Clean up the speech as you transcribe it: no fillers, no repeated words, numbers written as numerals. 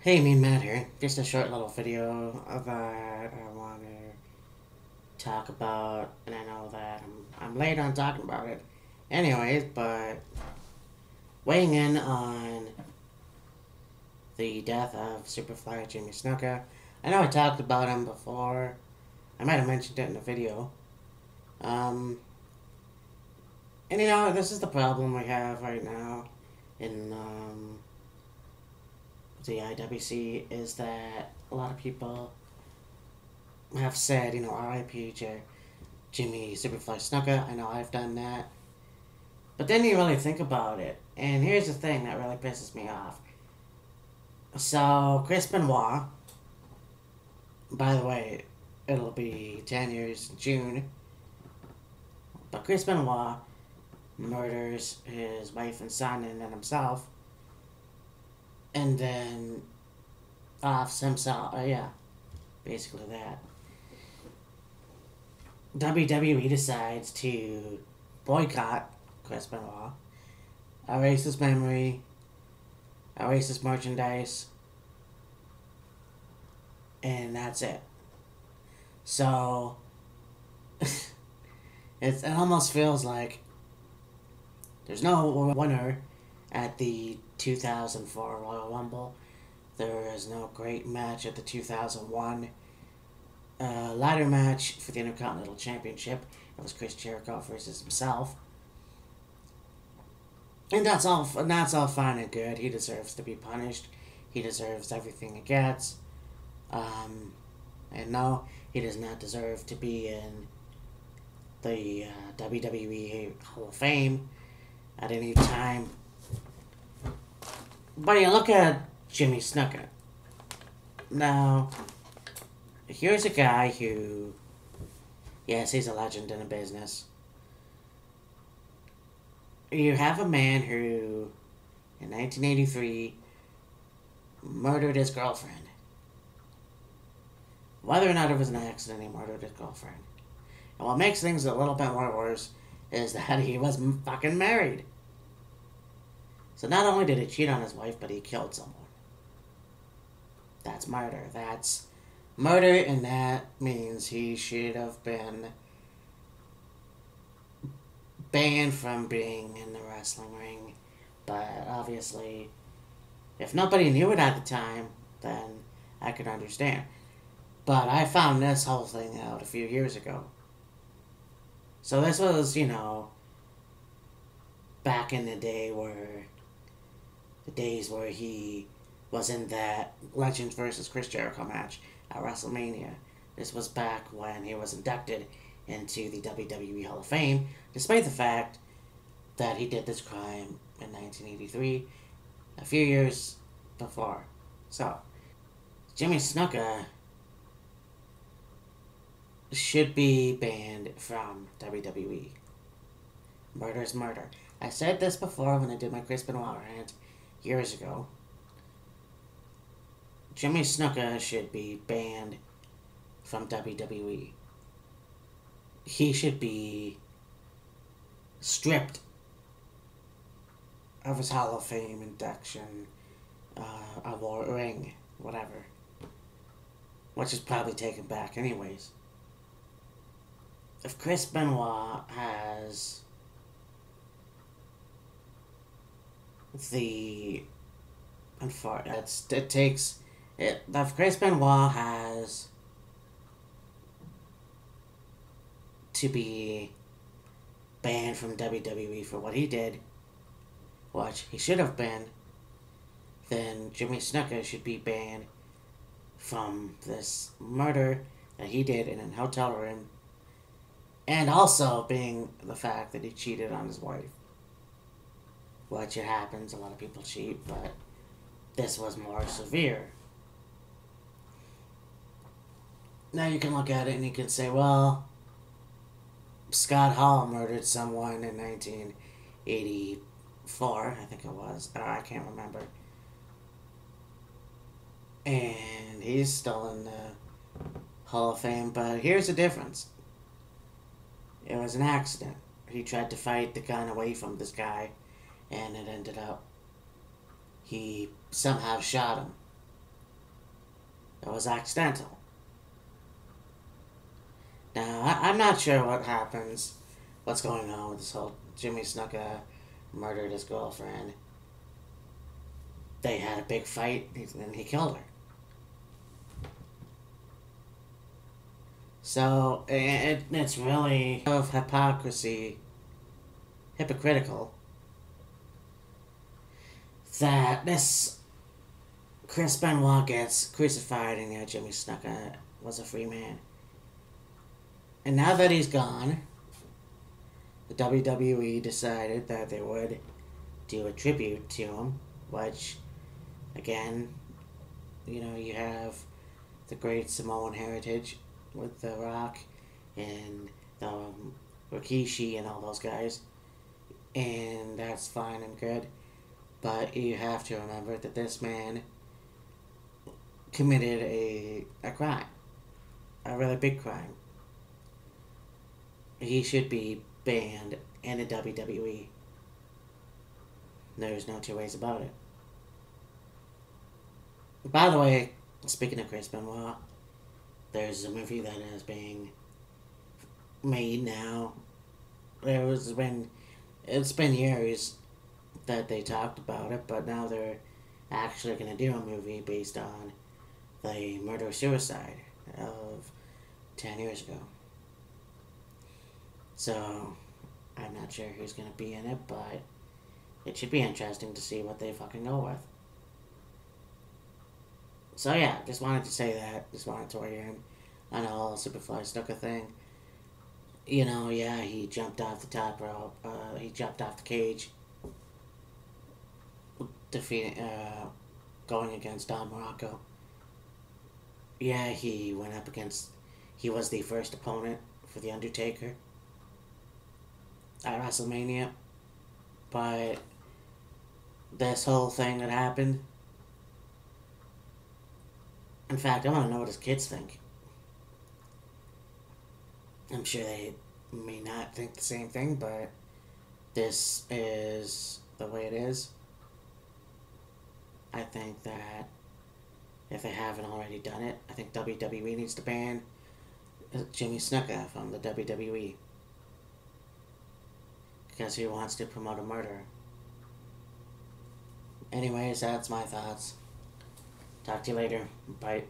Hey, me Matt here. Just a short little video that I want to talk about, and I know that I'm late on talking about it. Anyways, but weighing in on the death of Superfly Jimmy Snuka. I know I talked about him before. I might have mentioned it in a video. Um, and this is the problem we have right now in the IWC is that a lot of people have said, R.I.P. Jimmy Superfly Snuka. I know I've done that. But then you really think about it, and here's the thing that really pisses me off. So, Chris Benoit, by the way, it'll be 10 years in June, but Chris Benoit murders his wife and son and then himself, and then offs himself. Yeah, basically that. WWE decides to boycott Chris Benoit, erase his memory, erase his merchandise, and that's it. So it almost feels like there's no winner at the 2004 Royal Rumble. There is no great match at the 2001 ladder match for the Intercontinental Championship. It was Chris Jericho versus himself. And that's all fine and good. He deserves to be punished. He deserves everything he gets. And no, he does not deserve to be in the WWE Hall of Fame at any time. But you look at Jimmy Snuka. Now, here's a guy who, yes, he's a legend in the business. You have a man who, in 1983, murdered his girlfriend. Whether or not it was an accident, he murdered his girlfriend. And what makes things a little bit more worse is that he was fucking married. So not only did he cheat on his wife, but he killed someone. That's murder. That's murder, and that means he should have been banned from being in the wrestling ring. But obviously, if nobody knew it at the time, then I could understand. But I found this whole thing out a few years ago. So this was, back in the days where he was in that Legends versus Chris Jericho match at WrestleMania. This was back when he was inducted into the WWE Hall of Fame, despite the fact that he did this crime in 1983, a few years before. So, Jimmy Snuka should be banned from WWE. Murder is murder. I said this before when I did my Chris Benoit rant years ago. Jimmy Snuka should be banned from WWE. He should be stripped of his Hall of Fame induction, award ring, whatever. Which is probably taken back anyways. If Chris Benoit has the if Chris Benoit has to be banned from WWE for what he did, which he should have been, then Jimmy Snuka should be banned from this murder that he did in a hotel room, and also being the fact that he cheated on his wife. Which it happens, a lot of people cheat, but this was more severe. Now you can look at it and you can say, well, Scott Hall murdered someone in 1984, I think it was. I can't remember. And he's still in the Hall of Fame, but here's the difference. It was an accident. He tried to fight the gun away from this guy, and it ended up he somehow shot him. It was accidental. Now, I'm not sure what happens, what's going on with this whole Jimmy Snuka murdered his girlfriend. They had a big fight, and he killed her. So, it's really of hypocritical, that this Chris Benoit gets crucified and Jimmy Snuka was a free man. And now that he's gone, the WWE decided that they would do a tribute to him, which, again, you have the great Samoan heritage with The Rock and Rikishi and all those guys, and that's fine and good. But you have to remember that this man committed a crime, a really big crime. He should be banned in the WWE. There's no two ways about it. By the way, speaking of Chris Benoit, there's a movie that is being made now. It's been years that they talked about it, but now they're actually going to do a movie based on the murder-suicide of 10 years ago. So, I'm not sure who's going to be in it, but it should be interesting to see what they fucking go with. So yeah, just wanted to say that. Just wanted to weigh in on the whole Superfly Snuka thing. Yeah, he jumped off the top rope. He jumped off the cage, going against Don Morocco. Yeah, he was the first opponent for The Undertaker at WrestleMania. But this whole thing that happened, in fact, I want to know what his kids think. I'm sure they may not think the same thing, but this is the way it is. I think that if they haven't already done it, I think WWE needs to ban Jimmy Snuka from the WWE. Because he wants to promote a murder. Anyways, that's my thoughts. Talk to you later. Bye.